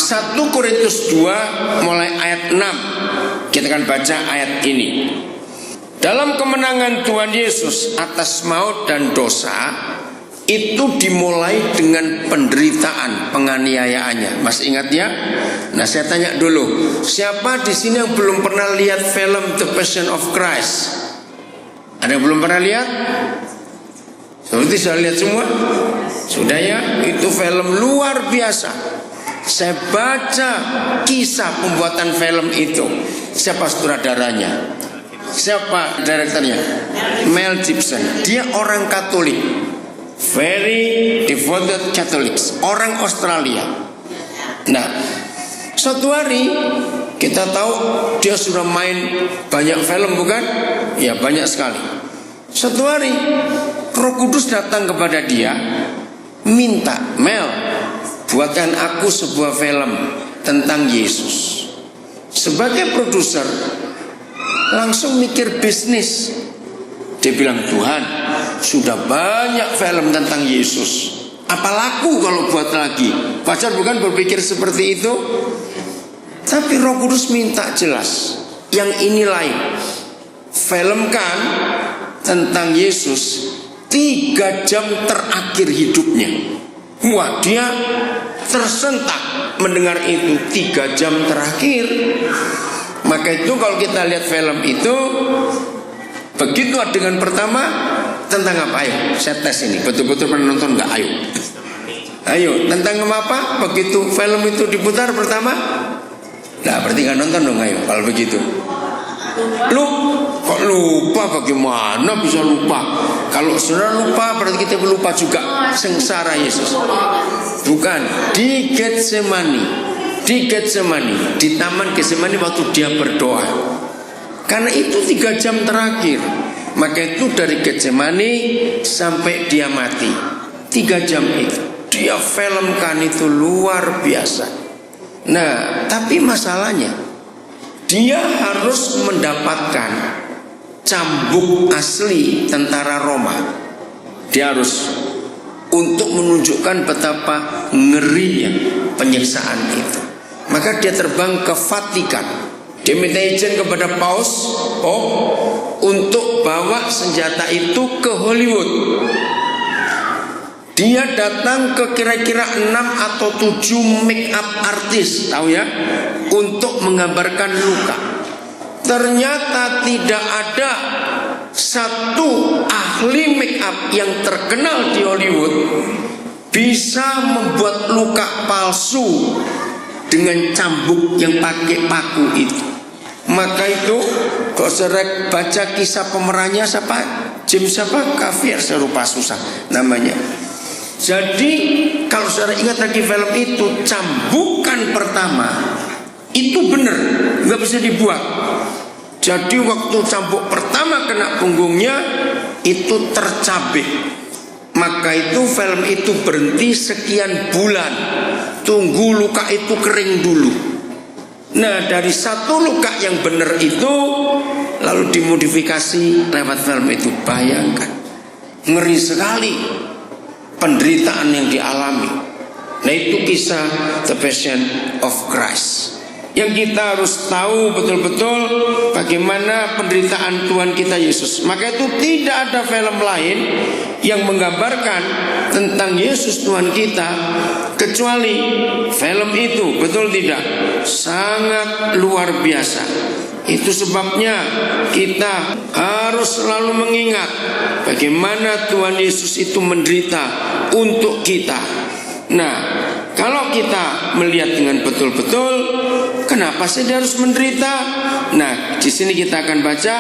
1 Korintus 2 mulai ayat 6. Kita akan baca ayat ini. Dalam kemenangan Tuhan Yesus atas maut dan dosa itu dimulai dengan penderitaan, penganiayaannya. Masih ingat ya? Nah, saya tanya dulu, siapa di sini yang belum pernah lihat film The Passion of Christ? Ada yang belum pernah lihat? Seperti sudah lihat semua? Sudah ya? Itu film luar biasa. Saya baca kisah pembuatan film itu. Siapa sutradaranya? Siapa direkturnya? Mel Gibson. Dia orang Katolik, very devoted Catholics, orang Australia. Nah, suatu hari kita tahu dia sudah main banyak film, bukan? Ya, banyak sekali. Suatu hari Roh Kudus datang kepada dia, minta, Mel, buatkan aku sebuah film tentang Yesus. Sebagai produser, langsung mikir bisnis. Dia bilang, Tuhan, sudah banyak film tentang Yesus, apa laku kalau buat lagi? Pacar bukan berpikir seperti itu. Tapi Roh Kudus minta jelas, yang ini lain. Filmkan tentang Yesus 3 jam terakhir hidupnya. Wah, dia tersentak mendengar itu, 3 jam terakhir. Maka itu kalau kita lihat film itu, begitu adegan pertama tentang apa? Ayo, saya tes ini, betul-betul pernah nonton nggak? Ayo, tentang apa? Begitu film itu diputar pertama, nah berarti nggak nonton dong. Ayo, kalau begitu, kok lupa? Bagaimana bisa lupa? Kalau saudara lupa, berarti kita lupa juga sengsara Yesus. Bukan, di Getsemani. Di Getsemani, di taman Getsemani waktu dia berdoa. Karena itu 3 jam terakhir. Maka itu dari Getsemani sampai dia mati, 3 jam itu dia filmkan, itu luar biasa. Nah, tapi masalahnya dia harus mendapatkan cambuk asli tentara Roma. Dia harus, untuk menunjukkan betapa ngerinya penyiksaan itu. Maka dia terbang ke Vatikan. Dia minta izin kepada Paus untuk bawa senjata itu ke Hollywood. Dia datang ke kira-kira 6 atau 7 make up artis, tahu ya, untuk menggambarkan luka. Ternyata tidak ada satu ahli make up yang terkenal di Hollywood bisa membuat luka palsu dengan cambuk yang pakai paku itu. Maka itu kalau saudara baca kisah pemerannya siapa? James siapa? Cavier, saya lupa susah namanya. Jadi kalau saudara ingat lagi film itu, cambukan pertama itu benar, nggak bisa dibuat. Jadi waktu cambuk pertama kena punggungnya itu tercabik. Maka itu film itu berhenti sekian bulan, tunggu luka itu kering dulu. Nah, dari satu luka yang benar itu lalu dimodifikasi lewat film itu. Bayangkan, ngeri sekali penderitaan yang dialami. Nah, itu kisah The Passion of Christ. Yang kita harus tahu betul-betul bagaimana penderitaan Tuhan kita Yesus. Maka itu tidak ada film lain yang menggambarkan tentang Yesus Tuhan kita kecuali film itu. Betul tidak? Sangat luar biasa. Itu sebabnya kita harus selalu mengingat bagaimana Tuhan Yesus itu menderita untuk kita. Nah, kalau kita melihat dengan betul-betul, kenapa sih dia harus menderita? Nah, di sini kita akan baca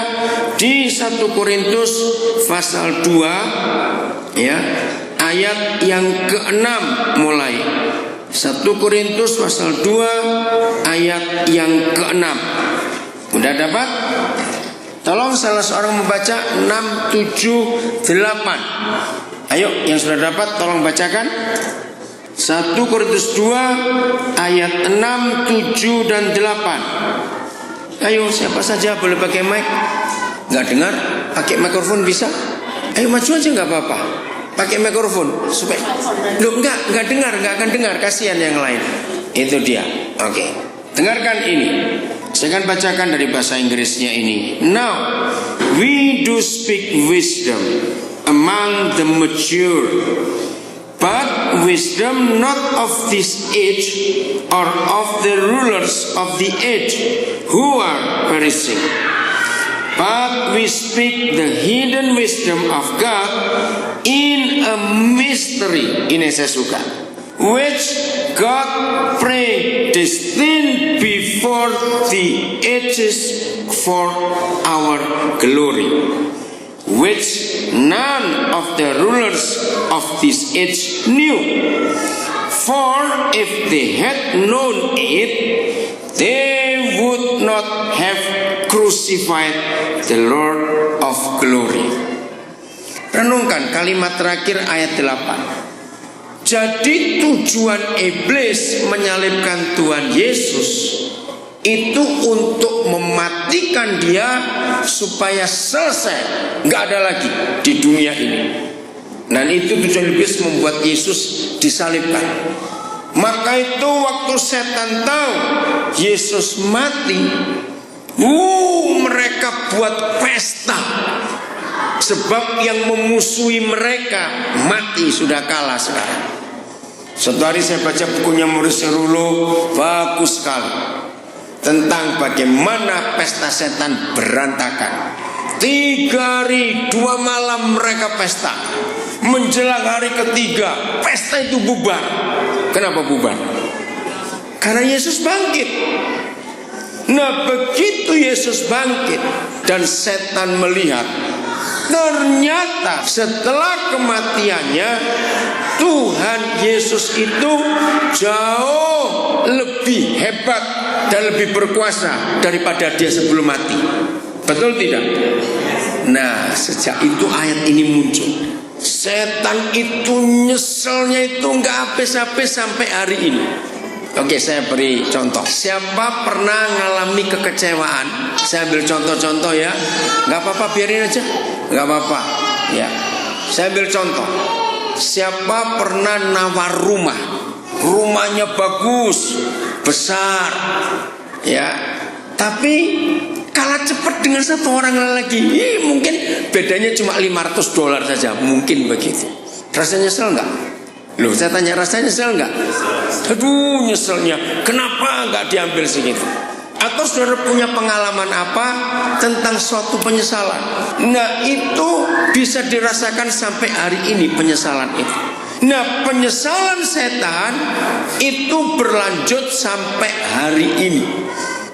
di 1 Korintus pasal 2 ya, ayat yang ke-6 mulai. 1 Korintus pasal 2 ayat yang ke-6. Udah dapat? Tolong salah seorang membaca 6, 7, 8. Ayo, yang sudah dapat tolong bacakan. 1 Korintus 2 ayat 6, 7 dan 8. Ayo, siapa saja boleh pakai mic. Nggak dengar? Pakai mikrofon bisa? Ayo maju aja, nggak apa-apa. Pakai mikrofon supaya enggak dengar, nggak akan dengar. Kasihan yang lain. Itu dia. Oke. Dengarkan ini. Saya akan bacakan dari bahasa Inggrisnya ini. Now, we do speak wisdom among the mature, but wisdom not of this age or of the rulers of the age who are perishing. But we speak the hidden wisdom of God in a mystery. Ini saya suka. Which God predestined before the ages for our glory, which none of the rulers of this age knew. For if they had known it, they would not have crucified the Lord of glory. Renungkan kalimat terakhir ayat 8. Jadi tujuan iblis menyalibkan Tuhan Yesus itu untuk mematikan dia supaya selesai, nggak ada lagi di dunia ini. Dan itu tujuan iblis membuat Yesus disalibkan. Maka itu waktu setan tahu Yesus mati, mereka buat pesta. Sebab yang memusuhi mereka mati, sudah kalah sekarang. Suatu hari saya baca bukunya Maurice Cerullo, bagus sekali, tentang bagaimana pesta setan berantakan. 3 hari 2 malam mereka pesta. Menjelang hari ketiga, pesta itu bubar. Kenapa bubar? Karena Yesus bangkit. Nah, begitu Yesus bangkit dan setan melihat, ternyata setelah kematiannya Tuhan Yesus itu jauh lebih hebat dan lebih berkuasa daripada dia sebelum mati. Betul tidak? Nah, sejak itu ayat ini muncul. Setan itu nyeselnya itu nggak habis-habis sampai hari ini. Oke, saya beri contoh. Siapa pernah ngalami kekecewaan? Saya ambil contoh-contoh ya. Nggak apa-apa, biarin aja. Nggak apa-apa. Ya. Saya ambil contoh. Siapa pernah nawar rumah? Rumahnya bagus, besar, ya. Tapi kalah cepat dengan satu orang lagi. Mungkin bedanya cuma $500 saja. Mungkin begitu. Rasanya nyesel nggak? Loh, saya tanya, rasanya nyesel nggak? Aduh, nyeselnya. Kenapa nggak diambil segitu? Atau saudara punya pengalaman apa tentang suatu penyesalan? Nah, itu bisa dirasakan sampai hari ini, penyesalan itu. Nah, penyesalan setan itu berlanjut sampai hari ini.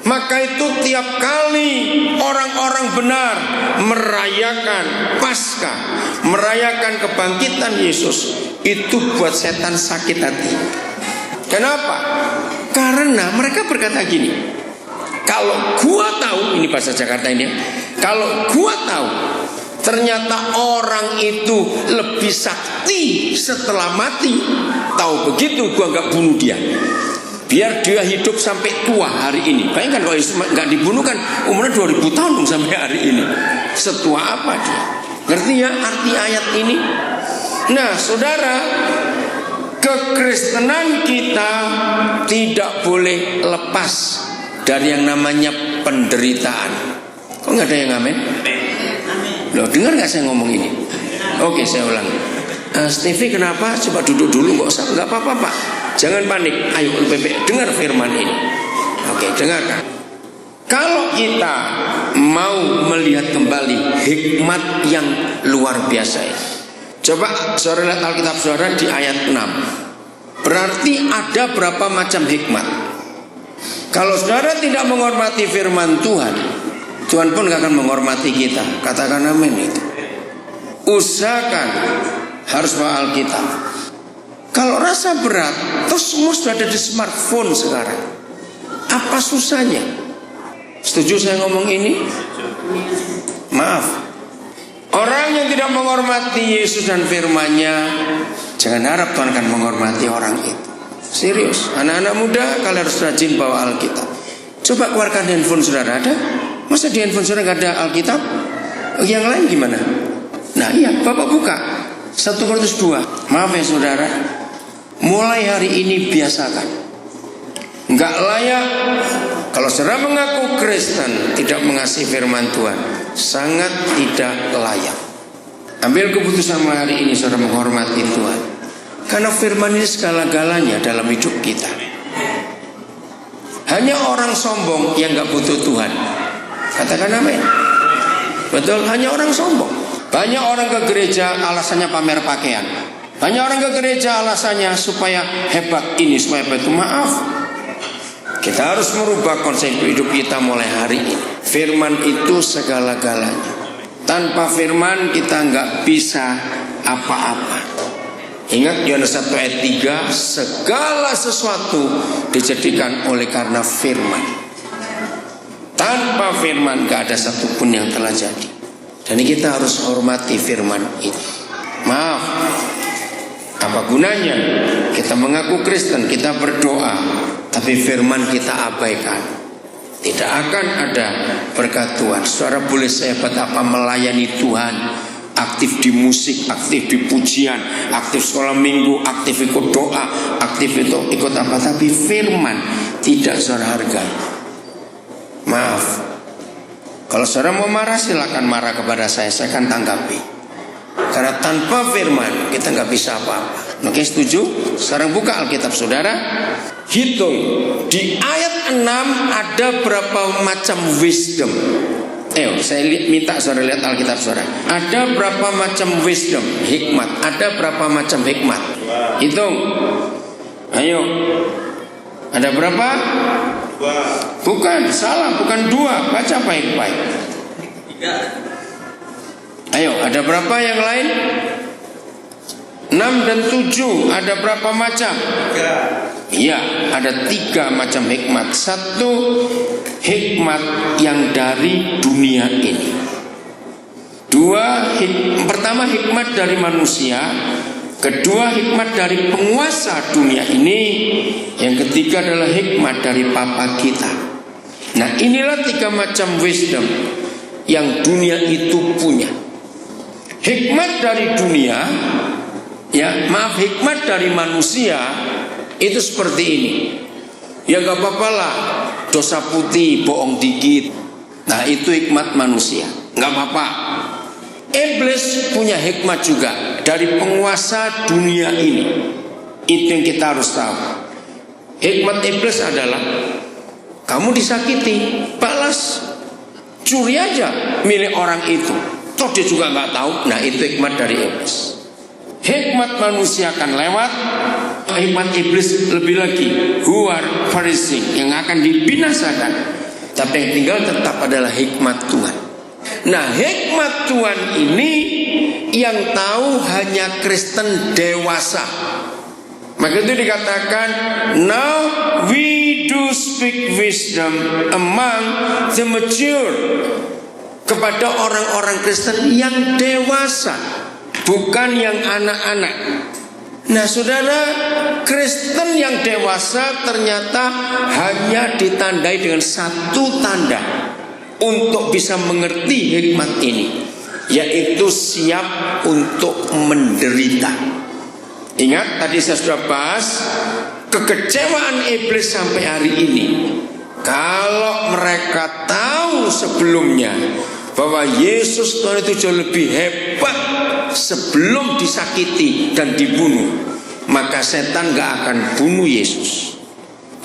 Maka itu tiap kali orang-orang benar merayakan Paskah, merayakan kebangkitan Yesus, itu buat setan sakit hati. Kenapa? Karena mereka berkata gini, kalau gua tahu, ini bahasa Jakarta ini, kalau gua tahu ternyata orang itu lebih sakti setelah mati, tahu begitu gua nggak bunuh dia, biar dia hidup sampai tua hari ini. Bayangkan kalau Yesus nggak dibunuh kan umurnya 2000 tahun dong sampai hari ini. Setua apa dia? Ngerti ya arti ayat ini? Nah, saudara, kekristenan kita tidak boleh lepas dari yang namanya penderitaan. Kok nggak ada yang amin? Loh, dengar nggak saya ngomong ini? Oke, saya ulang. Stevie kenapa? Coba duduk dulu, nggak apa-apa Pak. Jangan panik. Ayo LPP, dengar firman ini. Oke, dengarkan. Kalau kita mau melihat kembali hikmat yang luar biasa ini, coba saudara lihat Alkitab saudara di ayat 6. Berarti ada berapa macam hikmat? Kalau saudara tidak menghormati firman Tuhan, Tuhan pun gak akan menghormati kita. Katakan amin itu. Usahakan harus bawa Alkitab. Kalau rasa berat, terus semua sudah ada di smartphone sekarang. Apa susahnya? Setuju saya ngomong ini? Maaf. Orang yang tidak menghormati Yesus dan firman-Nya, jangan harap Tuhan akan menghormati orang itu. Serius, anak-anak muda kalian harus rajin bawa Alkitab. Coba keluarkan handphone saudara, ada? Masa di handphone saudara gak ada Alkitab? Yang lain gimana? Nah iya, Bapak buka 1 Korintus 2. Maaf ya saudara, mulai hari ini biasakan Enggak layak. Kalau saudara mengaku Kristen tidak mengasihi firman Tuhan, sangat tidak layak. Ambil keputusan hari ini saudara menghormati Tuhan, karena firman ini segala-galanya dalam hidup kita. Hanya orang sombong yang gak butuh Tuhan. Katakan amin. Betul, hanya orang sombong. Banyak orang ke gereja alasannya pamer pakaian. Banyak orang ke gereja alasannya supaya hebat ini, supaya hebat itu. Maaf, kita harus merubah konsep hidup kita mulai hari ini. Firman itu segala-galanya. Tanpa firman kita nggak bisa apa-apa. Ingat Yohanes 1 ayat 3, segala sesuatu dijadikan oleh karena firman. Tanpa firman nggak ada satupun yang telah jadi. Dan kita harus hormati firman ini. Maaf, apa gunanya kita mengaku Kristen, kita berdoa, tapi firman kita abaikan? Tidak akan ada berkat Tuhan. Saudara boleh sehebat apa melayani Tuhan, aktif di musik, aktif di pujian, aktif sekolah minggu, aktif ikut doa, aktif itu ikut apa, tapi firman tidak saudara hargai. Maaf, kalau saudara mau marah silakan marah kepada saya akan tanggapi. Karena tanpa firman kita nggak bisa apa-apa. Oke, setuju? Sekarang buka Alkitab saudara. Hitung di ayat 6 ada berapa macam wisdom. Saya minta saudara lihat Alkitab saudara. Ada berapa macam wisdom, hikmat. Ada berapa macam hikmat. Hitung. Ayo. Ada berapa? 2. Bukan, salah, bukan 2. Baca baik-baik. 3. Ayo, ada berapa yang lain? 6 dan 7. Ada berapa macam? 3. Iya, ada 3 macam hikmat. 1 hikmat yang dari dunia ini. 2, pertama hikmat dari manusia. Kedua hikmat dari penguasa dunia ini. Yang ketiga adalah hikmat dari Papa kita. Nah, inilah 3 macam wisdom yang dunia itu punya. Hikmat dari dunia, hikmat dari manusia itu seperti ini. Ya gak apa-apa lah, dosa putih, bohong dikit. Nah itu hikmat manusia, gak apa-apa. Iblis punya hikmat juga dari penguasa dunia ini. Itu yang kita harus tahu. Hikmat iblis adalah kamu disakiti, balas, curi aja milik orang itu. Toh dia juga gak tahu. Nah itu hikmat dari iblis. Hikmat manusia akan lewat. Hikmat iblis lebih lagi, who are perishing, yang akan dibinasakan. Tapi yang tinggal tetap adalah hikmat Tuhan. Nah hikmat Tuhan ini yang tahu hanya Kristen dewasa. Maka itu dikatakan, now we do speak wisdom among the mature. Kepada orang-orang Kristen yang dewasa, bukan yang anak-anak. Nah saudara, Kristen yang dewasa ternyata hanya ditandai dengan 1 tanda untuk bisa mengerti hikmat ini, yaitu siap untuk menderita. Ingat tadi saya sudah bahas kekecewaan iblis sampai hari ini. Kalau mereka tahu sebelumnya bahwa Yesus Tuhan itu jauh lebih hebat sebelum disakiti dan dibunuh, maka setan gak akan bunuh Yesus.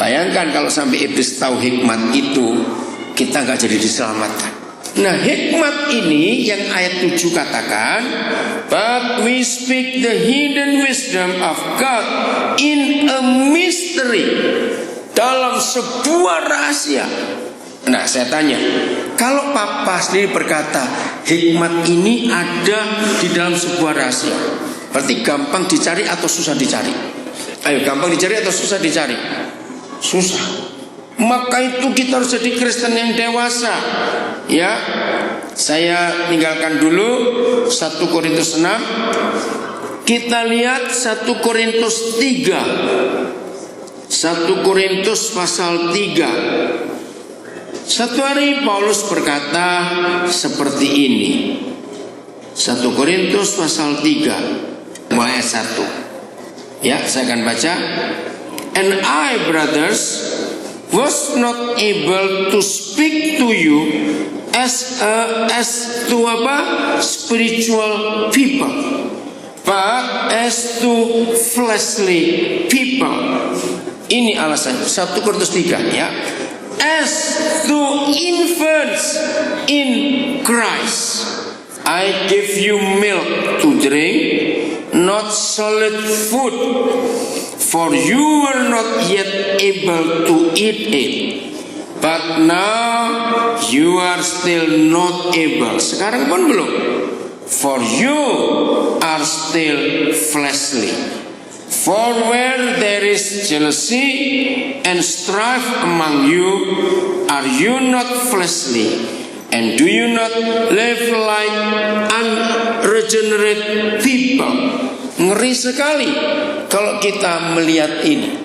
Bayangkan kalau sampai iblis tahu hikmat itu, kita gak jadi diselamatkan. Nah hikmat ini yang ayat 7 katakan, but we speak the hidden wisdom of God in a mystery, dalam sebuah rahasia. Nah saya tanya, kalau Papa sendiri berkata hikmat ini ada di dalam sebuah rahasia, berarti gampang dicari atau susah dicari? Ayo, gampang dicari atau susah dicari? Susah. Maka itu kita harus jadi Kristen yang dewasa. Ya, saya tinggalkan dulu 1 Korintus 6. Kita lihat 1 Korintus 3. 1 Korintus pasal 3. Satu hari Paulus berkata seperti ini. 1 Korintus pasal 3 ayat 1. Ya, saya akan baca. And I, brothers, was not able to speak to you as to spiritual people, but as to fleshly people. Ini alasannya. 1 Korintus 3 ya. As to infants in Christ, I give you milk to drink, not solid food, for you were not yet able to eat it, but now you are still not able. Sekarang pun belum. For you are still fleshly. For where there is jealousy and strife among you, are you not fleshly? And do you not live like unregenerate people? Ngeri sekali kalau kita melihat ini.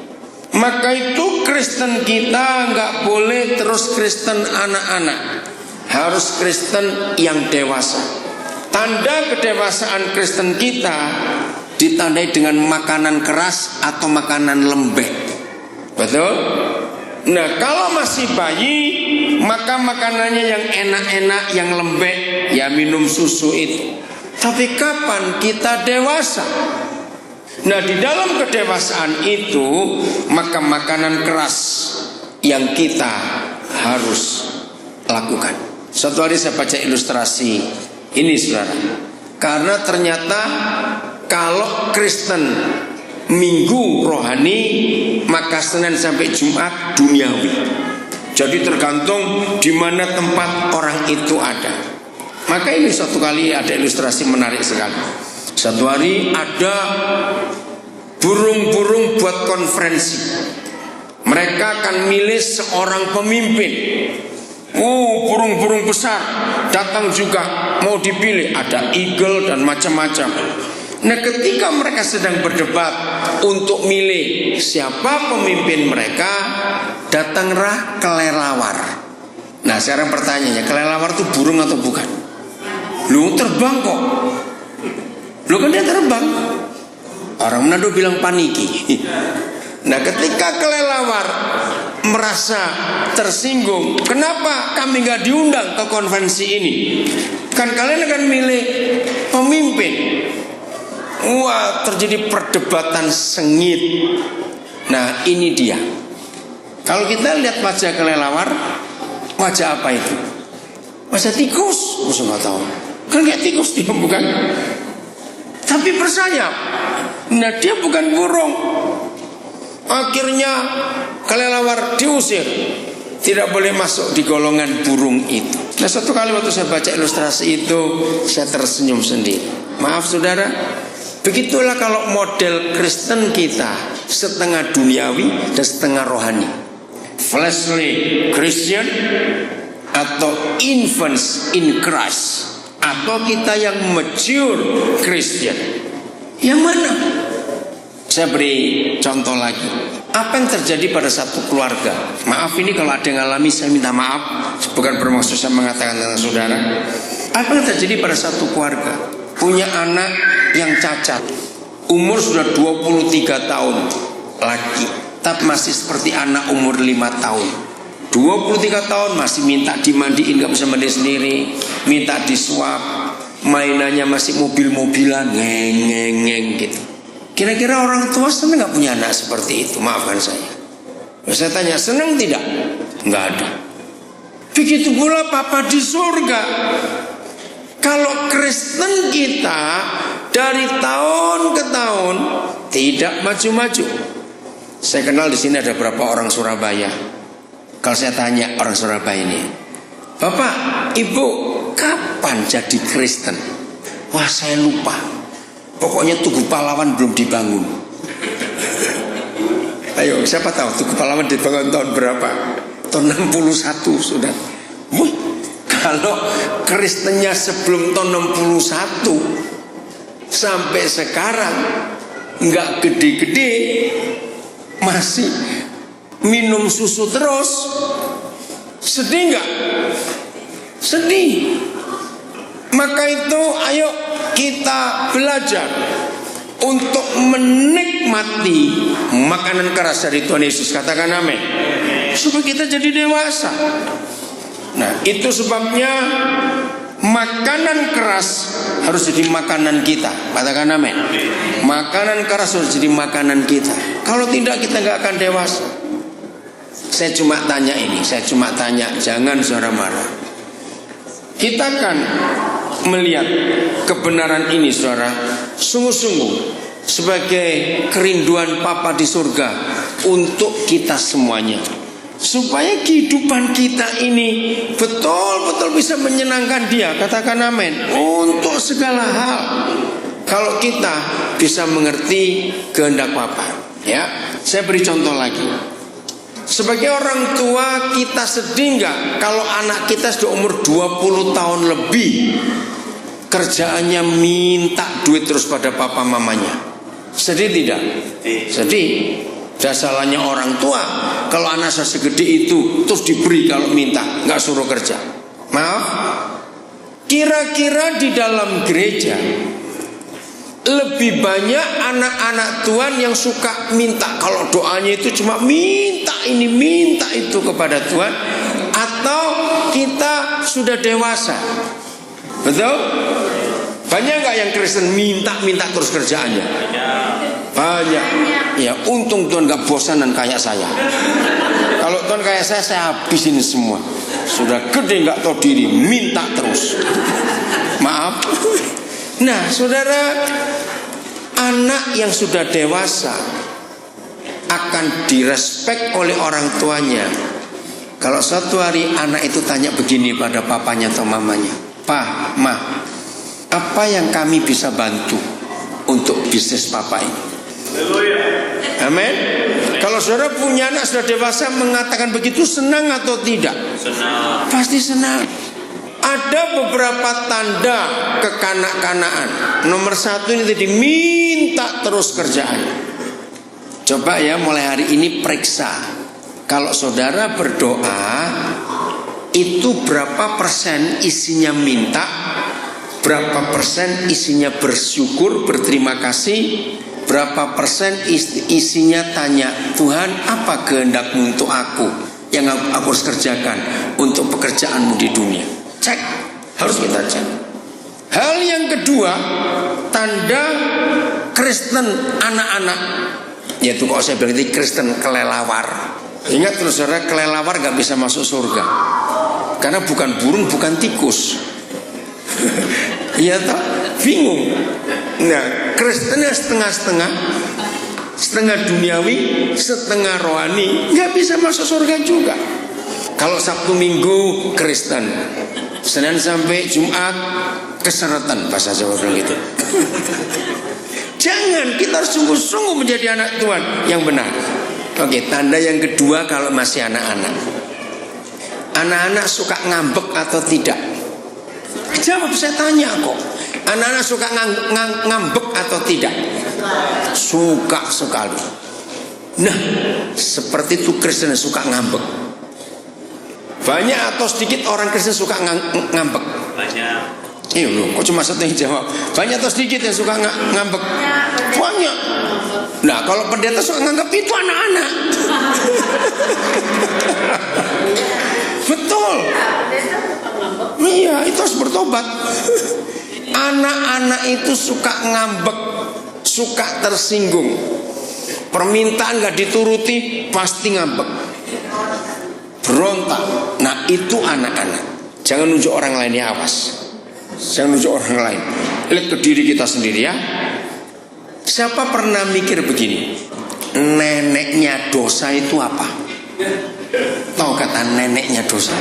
Maka itu Kristen kita nggak boleh terus Kristen anak-anak, harus Kristen yang dewasa. Tanda kedewasaan Kristen kita ditandai dengan makanan keras atau makanan lembek. Betul? Nah, kalau masih bayi, maka makanannya yang enak-enak, yang lembek, ya minum susu itu. Tapi kapan kita dewasa? Nah, di dalam kedewasaan itu, maka makanan keras yang kita harus lakukan. Suatu hari saya baca ilustrasi ini, saudara. Karena ternyata kalau Kristen Minggu rohani, maka Senin sampai Jumat duniawi. Jadi tergantung di mana tempat orang itu ada. Maka ini suatu kali ada ilustrasi menarik sekali. Satu hari ada burung-burung buat konferensi. Mereka akan milih seorang pemimpin. Burung-burung besar datang juga mau dipilih. Ada eagle dan macam-macam. Nah, ketika mereka sedang berdebat untuk milih siapa pemimpin mereka, datanglah kelelawar. Nah, sekarang pertanyaannya, kelelawar itu burung atau bukan? Lu terbang kok. Lu kan dia terbang. Orang Manado bilang paniki. Nah, ketika kelelawar merasa tersinggung, kenapa kami gak diundang ke konvensi ini? Kan kalian akan milih pemimpin. Wah, terjadi perdebatan sengit. Nah, ini dia. Kalau kita lihat wajah kelelawar, wajah apa itu? Wajah tikus. Masa nggak tahu? Kan kayak tikus dia, bukan? Tapi bersayap. Nah, dia bukan burung. Akhirnya kelelawar diusir. Tidak boleh masuk di golongan burung itu. Nah, suatu kali waktu saya baca ilustrasi itu, saya tersenyum sendiri. Maaf saudara, begitulah kalau model Kristen kita, setengah duniawi dan setengah rohani. Fleshly Christian atau infants in Christ, atau kita yang mature Christian. Yang mana? Saya beri contoh lagi. Apa yang terjadi pada satu keluarga? Maaf, ini kalau ada yang ngalami saya minta maaf, bukan bermaksud saya mengatakan tentang saudara. Apa yang terjadi pada satu keluarga? Punya anak yang cacat, umur sudah 23 tahun lagi, tapi masih seperti anak umur 5 tahun. 23 tahun masih minta dimandiin, gak bisa mandi sendiri, minta disuap, mainannya masih mobil-mobilan, ngeng gitu. Kira-kira orang tua senang gak punya anak seperti itu? Maafkan saya. Saya tanya, senang tidak? Gak ada. Begitu pula Papa di surga. Kalau Kristen kita dari tahun ke tahun tidak maju-maju. Saya kenal di sini ada beberapa orang Surabaya. Kalau saya tanya orang Surabaya ini, Bapak, Ibu, kapan jadi Kristen? Wah, saya lupa. Pokoknya Tugu Pahlawan belum dibangun. Ayo, siapa tahu Tugu Pahlawan dibangun tahun berapa? Tahun 61 sudah. Kalau Kristennya sebelum tahun 61 sampai sekarang nggak gede-gede, masih minum susu terus, sedih nggak? Sedih. Maka itu ayo kita belajar untuk menikmati makanan keras dari Tuhan Yesus. Katakan amin. supaya kita jadi dewasa. Nah, itu sebabnya makanan keras harus jadi makanan kita. Katakan amin. Makanan keras harus jadi makanan kita. Kalau tidak, kita nggak akan dewasa. Saya cuma tanya, jangan saudara marah. Kita kan melihat kebenaran ini, saudara, sungguh-sungguh sebagai kerinduan Papa di surga untuk kita semuanya, supaya kehidupan kita ini betul-betul bisa menyenangkan Dia. Katakan amin. Untuk segala hal, kalau kita bisa mengerti kehendak Papa. Ya, saya beri contoh lagi. Sebagai orang tua, kita sedih nggak kalau anak kita sudah umur 20 tahun lebih kerjaannya minta duit terus pada papa mamanya? Sedih tidak? Sedih. Salahnya orang tua kalau anak saya segede itu terus diberi kalau minta, nggak suruh kerja. Maaf. Kira-kira di dalam gereja lebih banyak anak-anak Tuhan yang suka minta, kalau doanya itu cuma minta ini minta itu kepada Tuhan, atau kita sudah dewasa? Betul? Banyak nggak yang Kristen minta terus kerjaannya? Banyak. Ya, untung Tuhan nggak bosanan kayak saya. Kalau Tuhan kayak saya habisin semua. Sudah gede nggak tahu diri, minta terus. Maaf. Nah, saudara, anak yang sudah dewasa akan direspek oleh orang tuanya. Kalau suatu hari anak itu tanya begini pada papanya atau mamanya, "Pa, Ma, apa yang kami bisa bantu untuk bisnis papa ini?" Amin. Kalau saudara punya anak sudah dewasa mengatakan begitu, senang atau tidak? Senang. Pasti senang. Ada beberapa tanda kekanak-kanaan. Nomor satu ini tadi, minta terus kerjaan. Coba ya, mulai hari ini periksa. Kalau saudara berdoa, itu berapa persen isinya minta, berapa persen isinya bersyukur, berterima kasih, berapa persen isinya tanya, Tuhan apa kehendak-Mu untuk aku yang aku harus kerjakan untuk pekerjaanmu di dunia. Cek, harus kita cek. Hal yang kedua, tanda Kristen anak-anak, yaitu kalau saya bilang itu Kristen kelelawar. Ingat terus saudara, kelelawar gak bisa masuk surga, karena bukan burung, bukan tikus. Iya toh, bingung. Nah, Kristennya setengah-setengah, setengah duniawi, setengah rohani, gak bisa masuk surga juga. Kalau Sabtu Minggu Kristen, Senin sampai Jumat keseretan, bahasa Jawa bilang gitu. Jangan, kita harus sungguh-sungguh menjadi anak Tuhan yang benar. Oke, tanda yang kedua kalau masih anak-anak. Anak-anak suka ngambek atau tidak? Jawab, saya tanya kok. Anak-anak suka ngambek atau tidak? Suka sekali. Nah, seperti itu Kristen suka ngambek. Banyak atau sedikit orang Kristen suka ngambek? Banyak. Iya loh, kok cuma satu yang jawab? Banyak atau sedikit yang suka ngambek? Banyak. Nah, kalau pendeta suka nganggap itu anak-anak. Betul. Iya, itu harus bertobat. Anak-anak itu suka ngambek, suka tersinggung. Permintaan gak dituruti, pasti ngambek, berontak. Nah, itu anak-anak. Jangan nunjuk orang lain, ya, awas. Jangan nunjuk orang lain. Lihat ke diri kita sendiri ya. Siapa pernah mikir begini? Neneknya dosa itu apa? Tahu kata neneknya dosa?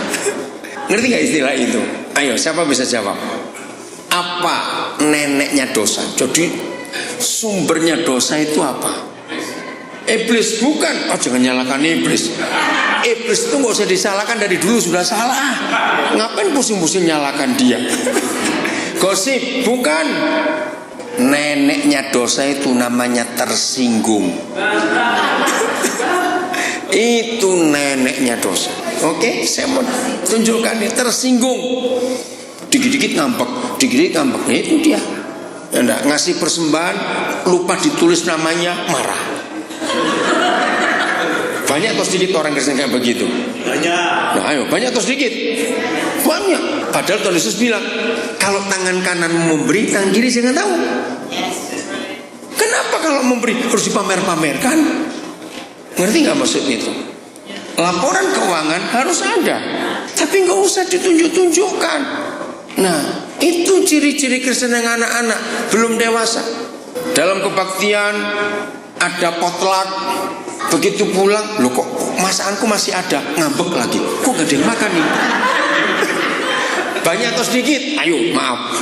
Ngerti gak istilah itu? Ayo, siapa bisa jawab? Apa neneknya dosa? Jadi sumbernya dosa itu apa? Iblis bukan? Oh, jangan nyalakan iblis. Iblis itu gak usah disalahkan, dari dulu sudah salah. Ngapain pusing-pusing nyalakan dia? Gosip bukan? Neneknya dosa itu namanya tersinggung. Itu neneknya dosa. Oke, saya mau tunjukkan nih, tersinggung. Dikit-dikit ngambek, dikit-dikit ngambek. Nah, itu dia. Enggak, ngasih persembahan lupa ditulis namanya, marah. Banyak atau sedikit orang Kristen kayak begitu? Banyak. Nah ayo, banyak atau sedikit? Banyak. Padahal Tuhan Yesus bilang, kalau tangan kanan memberi, tangan kiri jangan tahu. Kenapa kalau memberi harus dipamer-pamerkan? Ngerti gak maksud itu? Laporan keuangan harus ada, tapi gak usah ditunjuk-tunjukkan. Nah, itu ciri-ciri Kristen yang anak-anak, belum dewasa. Dalam kebaktian ada potluck, begitu pulang, loh kok masakanku masih ada, ngambek lagi. Kok gak ada yang makan nih? Banyak atau sedikit? Ayo, maaf.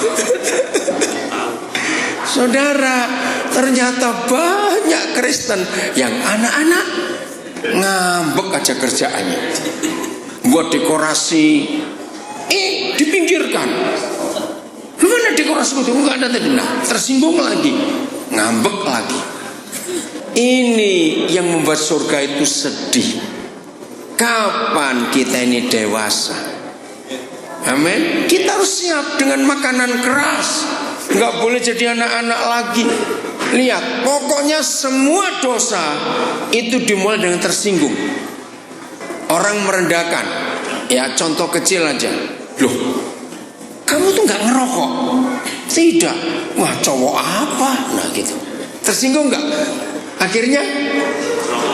Saudara, ternyata banyak Kristen yang anak-anak ngambek aja kerjaannya. Buat dekorasi, dipinggirkan. Lu mana dekorasi itu? Enggak ada tadi. Nah, tersinggung lagi, ngambek lagi. Ini yang membuat surga itu sedih. Kapan kita ini dewasa? Amin. Kita harus siap dengan makanan keras. Nggak boleh jadi anak-anak lagi. Lihat, pokoknya semua dosa itu dimulai dengan tersinggung. Orang merendahkan. Ya contoh kecil aja. Loh, kamu tuh nggak ngerokok? Tidak. Wah, cowok apa? Nah gitu. Tersinggung nggak? Akhirnya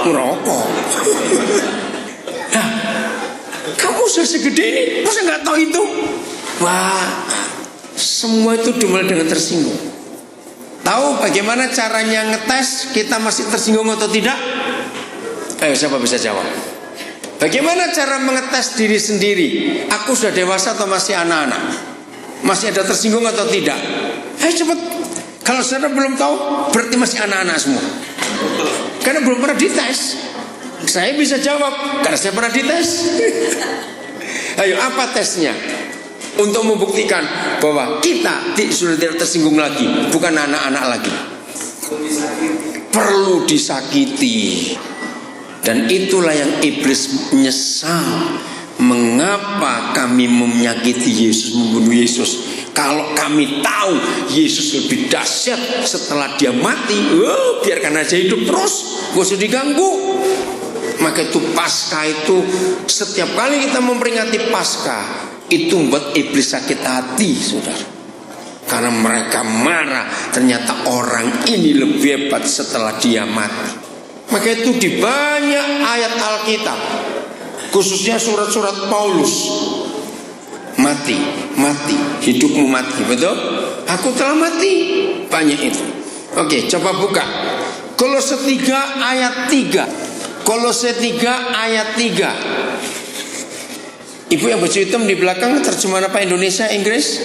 ngerokok. Nah, kamu sudah segede ini, masa nggak tahu itu? Wah, semua itu dimulai dengan tersinggung. Tahu bagaimana caranya ngetes kita masih tersinggung atau tidak? Ayo, siapa bisa jawab? Bagaimana cara mengetes diri sendiri? Aku sudah dewasa atau masih anak-anak? Masih ada tersinggung atau tidak? Ayo cepat. Kalau saudara belum tahu, berarti masih anak-anak semua. Karena belum pernah dites. Saya bisa jawab karena saya pernah dites. Ayo, apa tesnya? Untuk membuktikan bahwa kita sudah tidak tersinggung lagi, bukan anak-anak lagi. Perlu disakiti. Dan itulah yang iblis menyesal. Mengapa kami menyakiti Yesus, membunuh Yesus? Kalau kami tahu Yesus lebih dahsyat setelah dia mati, biarkan aja hidup terus, gak usah diganggu. Maka itu Paskah itu, setiap kali kita memperingati Paskah, itu membuat iblis sakit hati, saudara. Karena mereka marah, ternyata orang ini lebih hebat setelah dia mati. Maka itu di banyak ayat Alkitab, khususnya surat-surat Paulus, mati, hidupmu mati, betul? Aku telah mati, banyak itu. Oke, coba buka Kolose 3 ayat 3. Kolose 3 ayat 3. Ibu yang baju hitam di belakang terjemahan apa? Indonesia, Inggris?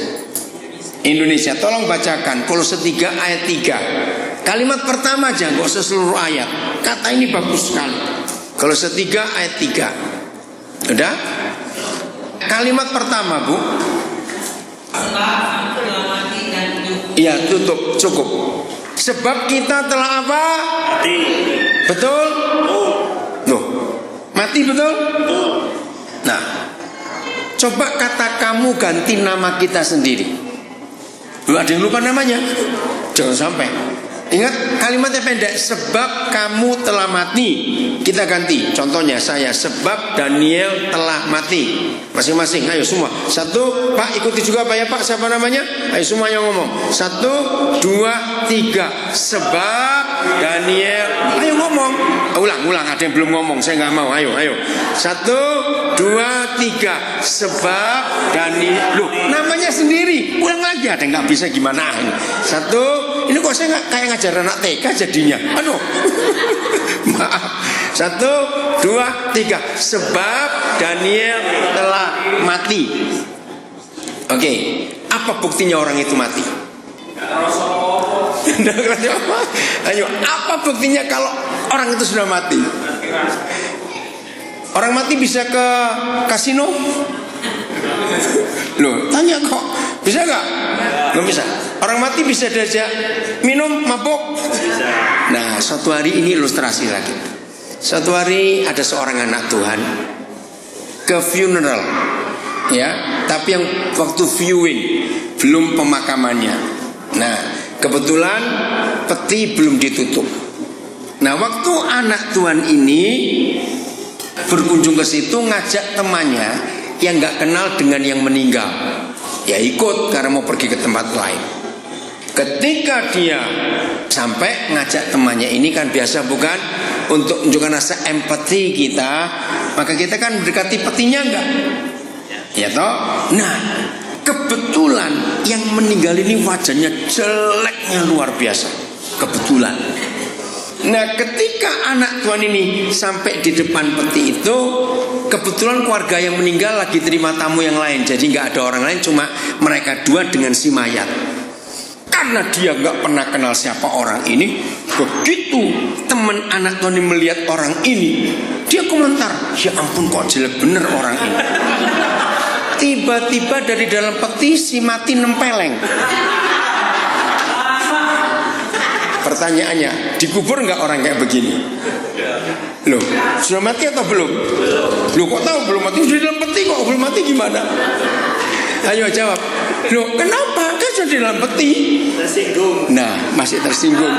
Indonesia. Tolong bacakan Kolose 3 ayat 3. Kalimat pertama aja, gak usah seluruh ayat. Kata ini bagus sekali. Kolose 3 ayat 3. Udah? Kalimat pertama, Bu. Iya, tutup, cukup. Sebab kita telah apa? Mati. Betul? Loh, mati betul? Nah, coba kata kamu ganti nama kita sendiri. Lu ada yang lupa namanya? Jangan sampai. Ingat kalimatnya pendek. Sebab kamu telah mati. Kita ganti. Contohnya saya. Sebab Daniel telah mati. Masing-masing. Ayo semua. 1. Pak ikuti juga Pak ya Pak. Siapa namanya? Ayo semua yang ngomong. 1, 2, 3. Sebab Daniel. Ayo ngomong. Ulang. Ada yang belum ngomong. Saya nggak mau. Ayo. 1, 2, 3. Sebab Daniel. Loh, namanya sendiri. Ulang lagi. Ada nggak bisa gimana ini? 1. Ini kok saya nggak kayak ngajar anak TK jadinya. Aduh. Maaf. 1, 2, 3. Sebab Daniel telah mati. Oke. Apa buktinya orang itu mati? Ayo, apa buktinya kalau orang itu sudah mati? Orang mati bisa ke kasino? Loh, tanya kok. Bisa gak? Belum bisa. Orang mati bisa diajak minum, mabuk? Nah, suatu hari ini ilustrasi lagi. Suatu hari ada seorang anak Tuhan ke funeral, ya, tapi yang waktu viewing, belum pemakamannya. Nah, kebetulan peti belum ditutup. Nah, waktu anak Tuhan ini berkunjung ke situ, ngajak temannya yang nggak kenal dengan yang meninggal. Ya ikut karena mau pergi ke tempat lain. Ketika dia sampai, ngajak temannya ini kan biasa bukan, untuk menunjukkan rasa empati kita, maka kita kan mendekati petinya enggak? Ya toh? Nah, kebetulan yang meninggal ini wajahnya jeleknya luar biasa. Kebetulan. Nah, ketika anak Tuhan ini sampai di depan peti itu, kebetulan keluarga yang meninggal lagi terima tamu yang lain. Jadi nggak ada orang lain, cuma mereka dua dengan si mayat. Karena dia nggak pernah kenal siapa orang ini, begitu teman anak Tuhan ini melihat orang ini, dia komentar, ya ampun kok jelek bener orang ini. Tiba-tiba dari dalam peti si mati nempeleng. Pertanyaannya, dikubur nggak orang kayak begini? Loh, sudah mati atau belum? Loh, kok tahu belum mati? Sudah di dalam peti kok belum mati gimana? Ayo jawab. Loh, kenapa? Kan sudah di dalam peti. Tersinggung. Nah, masih tersinggung.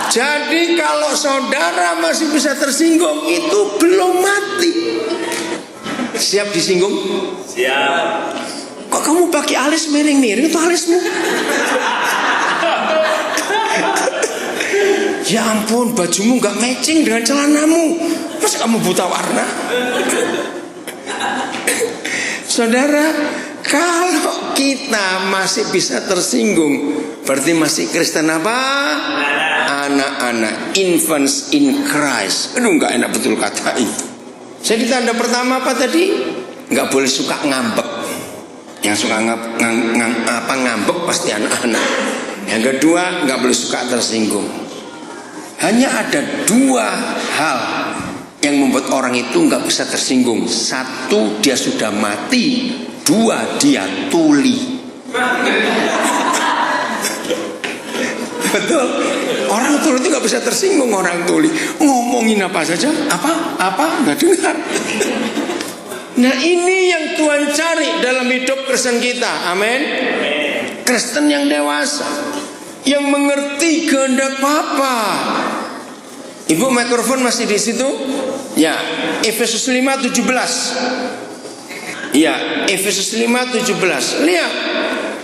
Jadi kalau saudara masih bisa tersinggung, itu belum mati. Siap disinggung? Siap. Kok kamu pakai alis miring-miring? Itu alismu. Ya ampun, bajumu gak matching dengan celanamu. Masa kamu buta warna? Saudara, kalau kita masih bisa tersinggung, berarti masih Kristen apa? Anak-anak, infants in Christ. Aduh, gak enak betul kata itu. Jadi tanda pertama apa tadi? Gak boleh suka ngambek. Yang suka ngambek pasti anak-anak. Yang kedua, gak boleh suka tersinggung. Hanya ada dua hal yang membuat orang itu nggak bisa tersinggung. Satu, dia sudah mati. Dua, dia tuli. Betul. Orang tuli itu nggak bisa tersinggung. Orang tuli ngomongin apa saja, apa nggak dengar. Nah, ini yang Tuhan cari dalam hidup Kristen kita. Amin. Kristen yang dewasa, yang mengerti kehendak Bapa. Ibu, mikrofon masih di situ? Ya, Efesus 5:17. Ya, Efesus 5:17. Lihat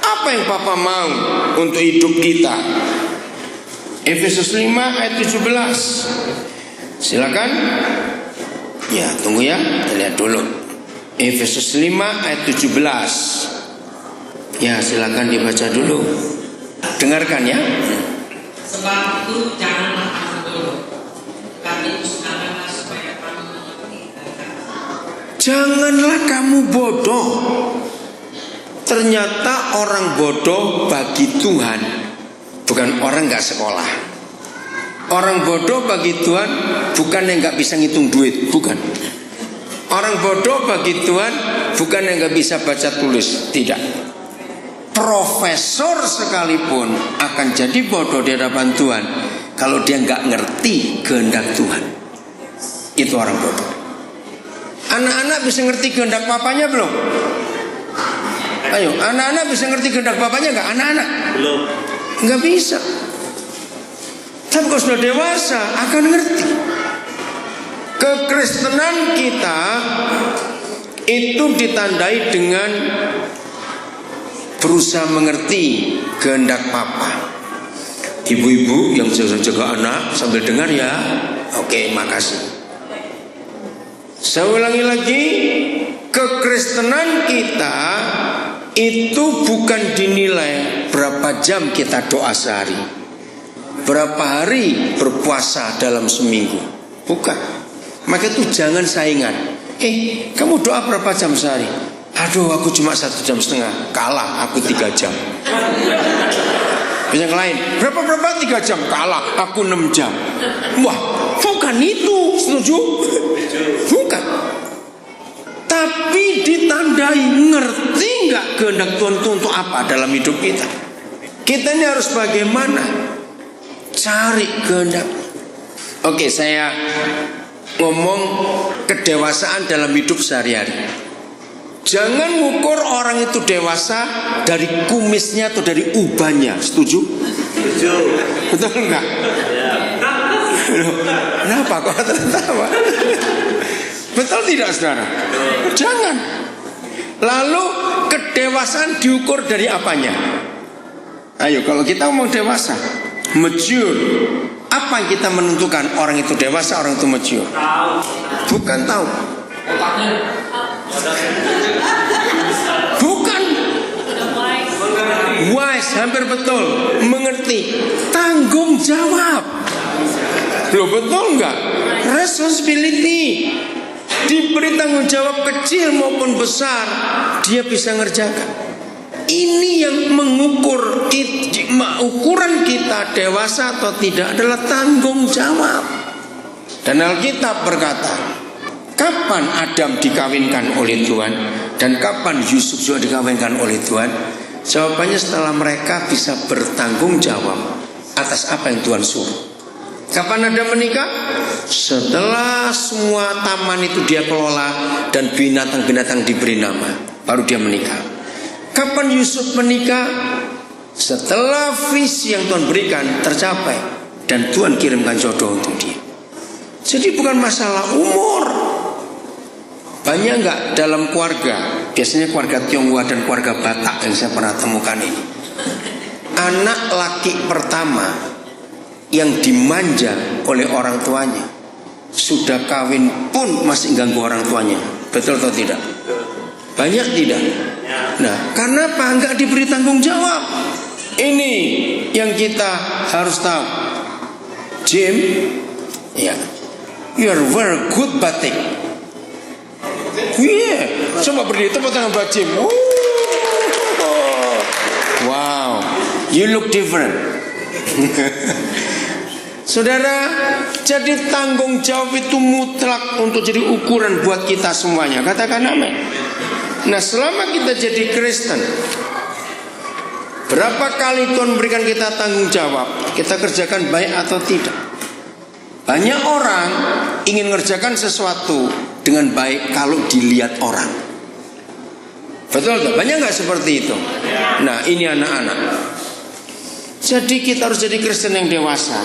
apa yang Papa mau untuk hidup kita. Efesus 5 ayat 17. Silakan. Ya, tunggu ya, kita lihat dulu. Efesus 5 ayat 17. Ya, silakan dibaca dulu. Dengarkan ya. Sebab itu janganlah kamu bodoh, tapi usahakanlah supaya kamu mengerti. Janganlah kamu bodoh. Ternyata orang bodoh bagi Tuhan bukan orang gak sekolah. Orang bodoh bagi Tuhan bukan yang gak bisa ngitung duit, bukan. Orang bodoh bagi Tuhan bukan yang gak bisa baca tulis, tidak. Profesor sekalipun akan jadi bodoh di hadapan Tuhan kalau dia nggak ngerti kehendak Tuhan. Itu orang bodoh. Anak-anak bisa ngerti kehendak papanya belum? Ayo, anak-anak bisa ngerti kehendak papanya nggak? Anak-anak belum. Nggak bisa. Tapi kalau sudah dewasa akan ngerti. Kekristenan kita itu ditandai dengan berusaha mengerti kehendak Papa. Ibu-ibu yang jaga anak sambil dengar ya. Oke, makasih. Saya ulangi lagi, kekristenan kita itu bukan dinilai berapa jam kita doa sehari, berapa hari berpuasa dalam seminggu. Bukan. Maka itu jangan saingan. Kamu doa berapa jam sehari? Aduh, aku cuma 1,5 jam, kalah aku 3 jam. Yang lain, berapa 3 jam, kalah aku 6 jam. Wah, bukan itu, setuju? Bukan. Tapi ditandai ngerti nggak kehendak Tuhan itu untuk apa dalam hidup kita. Kita ini harus bagaimana cari kehendak. Oke, saya ngomong kedewasaan dalam hidup sehari-hari. Jangan ngukur orang itu dewasa dari kumisnya atau dari ubannya. Setuju? Setuju. Betul enggak? Kenapa kok tertawa? Betul tidak saudara? Jangan. Lalu kedewasaan diukur dari apanya? Ayo kalau kita ngomong dewasa, mature, apa yang kita menentukan orang itu dewasa, orang itu mature? Bukan tahu. Bukan. Wise, hampir betul. Mengerti. Tanggung jawab. Loh betul enggak? Responsibility. Diberi tanggung jawab kecil maupun besar, dia bisa ngerjakan. Ini yang mengukur ukuran kita dewasa atau tidak adalah tanggung jawab. Dan Alkitab berkata, kapan Adam dikawinkan oleh Tuhan dan kapan Yusuf juga dikawinkan oleh Tuhan? Jawabannya setelah mereka bisa bertanggung jawab atas apa yang Tuhan suruh. Kapan Adam menikah? Setelah semua taman itu dia kelola dan binatang-binatang diberi nama, baru dia menikah. Kapan Yusuf menikah? Setelah visi yang Tuhan berikan tercapai dan Tuhan kirimkan jodoh untuk dia. Jadi bukan masalah umur. Banyak enggak dalam keluarga, biasanya keluarga Tionghoa dan keluarga Batak yang saya pernah temukan ini, anak laki pertama yang dimanja oleh orang tuanya, sudah kawin pun masih ganggu orang tuanya. Betul atau tidak? Banyak tidak? Nah, karena apa? Enggak diberi tanggung jawab. Ini yang kita harus tahu. Jim, ya, you are very good batik. Yeah, coba berdiri tepuk tangan buat Jim. Wow, you look different. Saudara, jadi tanggung jawab itu mutlak untuk jadi ukuran buat kita semuanya. Katakan amin. Nah, selama kita jadi Kristen, berapa kali Tuhan berikan kita tanggung jawab, kita kerjakan baik atau tidak? Banyak orang ingin mengerjakan sesuatu dengan baik kalau dilihat orang. Betul tak? Banyak gak seperti itu? Nah, ini anak-anak. Jadi kita harus jadi Kristen yang dewasa,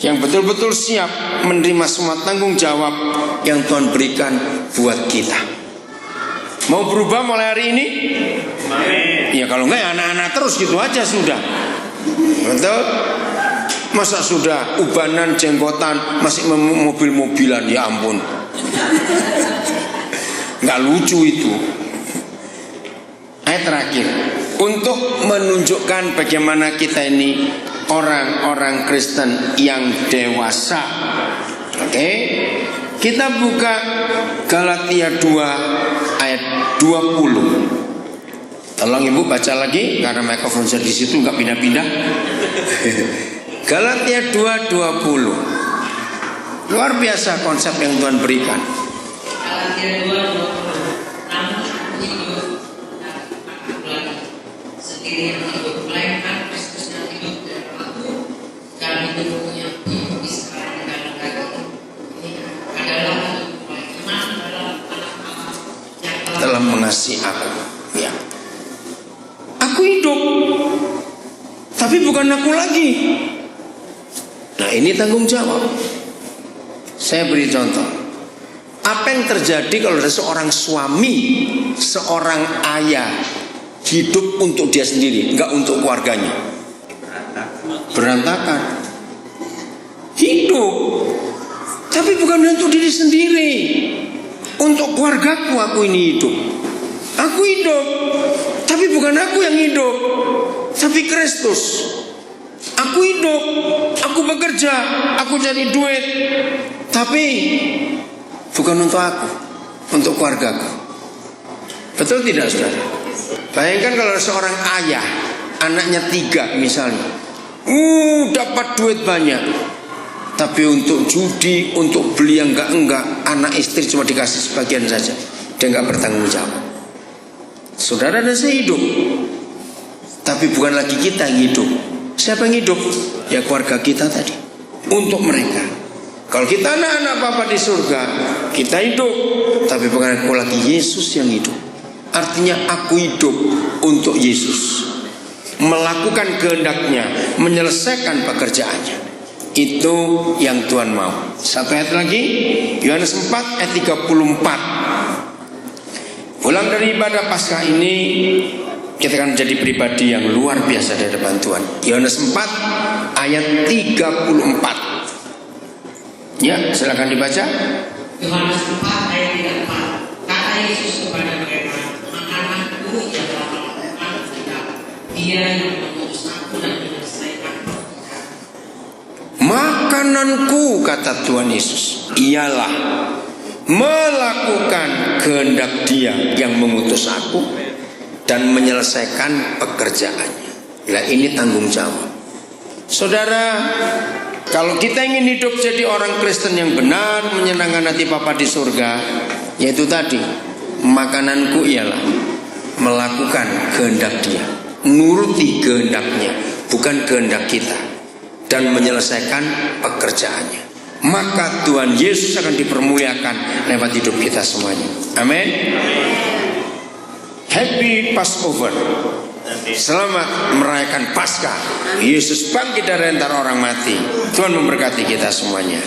yang betul-betul siap menerima semua tanggung jawab yang Tuhan berikan buat kita. Mau berubah mulai hari ini? Ya kalau enggak ya anak-anak terus gitu aja sudah. Betul? Masa sudah ubanan, jenggotan, masih mobil-mobilan, ya ampun. Nggak lucu itu. Ayat terakhir, untuk menunjukkan bagaimana kita ini orang-orang Kristen yang dewasa. Oke? Kita buka Galatia 2 ayat 20. Tolong Ibu baca lagi karena mikrofon saya di situ nggak pindah-pindah. Galatia 2:20. Luar biasa konsep yang Tuhan berikan. Galatia 2:20. Namun aku hidup dan aku lagi sendiri yang hidup, melainkan Kristus yang hidup dalam aku. Dan hidupku yang hidup di sekarang dalam daging ini adalah hidup oleh iman dalam anak Allah yang telah mengasihi aku. Ya. Aku hidup, tapi bukan aku lagi. Nah, ini tanggung jawab. Saya beri contoh. Apa yang terjadi kalau ada seorang suami, seorang ayah hidup untuk dia sendiri, enggak untuk keluarganya? Berantakan. Hidup, tapi bukan untuk diri sendiri. Untuk keluargaku aku ini hidup. Aku hidup, tapi bukan aku yang hidup, tapi Kristus. Aku hidup, aku bekerja, aku cari duit, tapi bukan untuk aku, untuk keluargaku. Betul tidak saudara? Bayangkan kalau seorang ayah, anaknya 3 misalnya, dapat duit banyak, tapi untuk judi, untuk beli yang enggak, anak istri cuma dikasih sebagian saja, dia enggak bertanggung jawab. Saudara dan saya hidup, tapi bukan lagi kita yang hidup. Siapa yang hidup? Ya keluarga kita tadi. Untuk mereka. Kalau kita anak-anak Bapa di surga, kita hidup, tapi bukan aku lagi, Yesus yang hidup. Artinya aku hidup untuk Yesus, melakukan kehendaknya, menyelesaikan pekerjaannya. Itu yang Tuhan mau. Satu ayat lagi, Yohanes 4 ayat 34. Pulang dari ibadah Paskah ini, kita akan menjadi pribadi yang luar biasa di hadapan Tuhan. Yohanes 4 ayat 34. Ya, silakan dibaca. Yohanes 4 ayat 34. Kata Yesus kepada mereka, makananku ialah melakukan kehendak Dia yang mengutus aku dan menyelesaikan pekerjaan. Makananku, kata Tuhan Yesus, ialah melakukan kehendak Dia yang mengutus aku dan menyelesaikan pekerjaannya. Nah, ini tanggung jawab. Saudara, kalau kita ingin hidup jadi orang Kristen yang benar, menyenangkan hati Bapa di surga, yaitu tadi, makananku ialah melakukan kehendak Dia, nuruti kehendaknya, bukan kehendak kita, dan menyelesaikan pekerjaannya. Maka Tuhan Yesus akan dipermuliakan lewat hidup kita semuanya. Amin. Happy Passover. Selamat merayakan Paskah. Yesus bangkit dari antara orang mati. Tuhan memberkati kita semuanya.